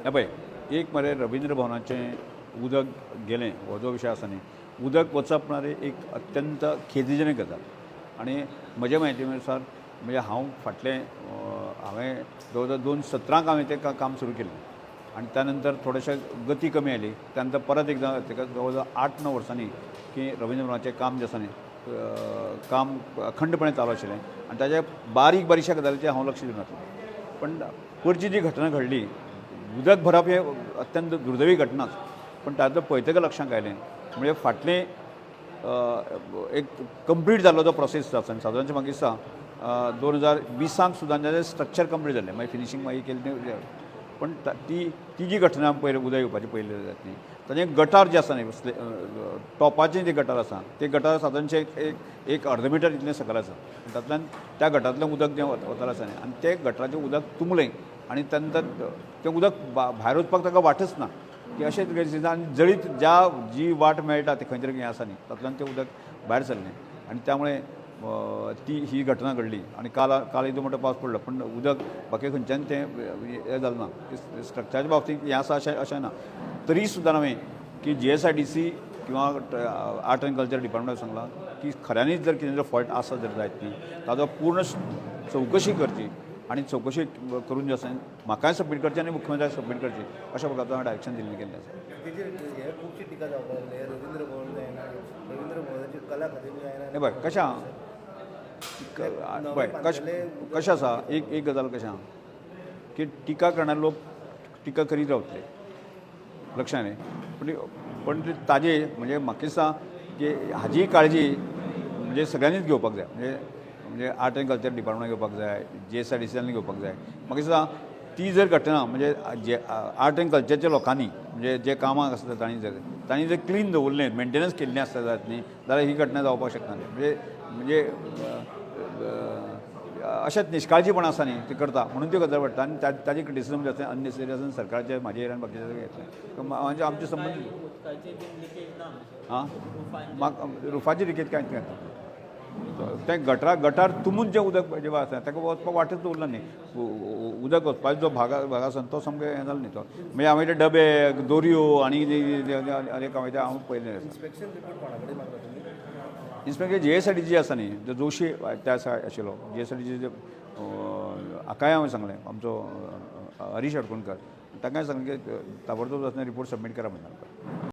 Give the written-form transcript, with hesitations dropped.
हे पळय एक मरे रवींद्र भवनाचें उदक गेलें हो जो विशय आसा न्ही उदक वचप म्हणल्यार एक अत्यंत खेदीजनक गजाल आनी म्हजे म्हायतीनुसार म्हणजे हांव फाटलें हांवें जवळ जवळ 2017 हांवें तें काम सुरू केलें आनी त्या नंतर थोडेशें गती कमी आयली त्यानंतर परत एकदां तेका जवळ जवळ 8-9 वर्सांनी की रवींद्र भवनाचें काम जें आसा न्ही काम अखंडपणे चालू आशिल्लें आनी ताच्या बारीक बारीकशा गजालीचेर हांव लक्ष दिवं नासलें पण परची जी घटना घडली उदक भरप हे अत्यंत दुर्दैवी घटनाच पण तातूंत पळयतकच लक्षांत आयलें म्हणजे फाटलें एक कंप्लीट जाल्लो जो प्रोसेस आसा सादारणशें म्हाका दिसता 2020 सुद्दां ताजें स्ट्रक्चर कंप्लीट जालें मागीर फिनिशींग मागीर केलें पण ती जी घटना पयलीं उदक येवपाची पयली जाता न्ही ताजें गटार जें आसा न्ही टॉपाचें जें गटार आसा तें गटार सादारणशें एक अर्द मिटर इतलें सकयल आसा तातूंतल्यान त्या गटारांतलें उदक जें वतालें आसा न्ही आनी तें गटाराचें उदक तुंबलें आनी त्या तें उदक भायर वचपाक ताका वाटच ना की अशें आनी जळीत जी वाट मेळटा ते खंय तरी हें आसा न्ही तातूंतल्यान तें उदक भायर सरलें आनी त्यामुळे ही घटना घडली आनी काल एकदम मोठो पावस पडलो पण उदक बाकी खंयच्यान तें हें जालें ना स्ट्रक्चराच्या बाबतींत हें आसा अशें ना तरी सुद्दां हांवें की GSIDC किंवा आर्ट एंड कल्चर डिपार्टमेंटाक सांगलां की खऱ्यांनीच जर कितें जर फॉल्ट आसा जर जायत न्ही ताजो पूर्ण चवकशी करची आनी चवकशी करून जे आसा म्हाकाय सबमीट करची आनी मुख्यमंत्र्याक सबमीट करची अशा प्रकारचो हांवें डायरेक्शन दिल्लें गेल्लें आसा खुबशी टिका जावपाक लागली रवींद्र भवन जायना रवींद्र भवनाची कला खातीर जायना हे पळय कशें आहा पळय कशें आसा एक गजाल कशें आहा की टिका करणारे लोक टिका करीत रावतले लक्षांत न्ही पण ताजे म्हणजे म्हाका दिसता की हाजी काळजी म्हणजे सगळ्यांनीच घेवपाक जाय म्हणजे आर्ट एंड कल्चर डिपार्टमेंटान घेवपाक जाय GSIDCन घेवपाक जाय म्हाका दिसता ती जर घटना म्हणजे आर्ट एंड कल्चरच्या लोकांनी म्हणजे जे कामाक आसता तांणी जर क्लीन दवरलें मेंटेनन्स केल्लें आसता जायत न्ही जाल्यार ही घटना जावपाक शकना म्हणजे अशेंच निश्काळजीपण आसा न्ही ती करता म्हणून त्यो गजाली पडटा आनी ताजी क्रिटिसिजम जे आसा अननेसेसरी आसा सरकारचे म्हाजे एरियान बाकीचे घेतले म्हणजे आमचे संबंद हां म्हाका रुफाची रिकेट कांयच घेता तें गटार तुंबून जें उदक जें आसा ताका वचपाक वाटच दवरला न्ही उदक वचपाचो जो भाग आसा तो सामको हें जालो न्ही तो मागीर हांवें ते डबे दोरयो आनी आनीक हांवें हांव पळयलें इन्स्पेक्टर GSIDC जी आसा न्ही जोशी त्या आशिल्लो GSIDC हाकाय हांवें सांगलें आमचो हरीश हडकुणकर ताकाय सांगलें की ताबडतोब रिपोर्ट सबमीट करा म्हणून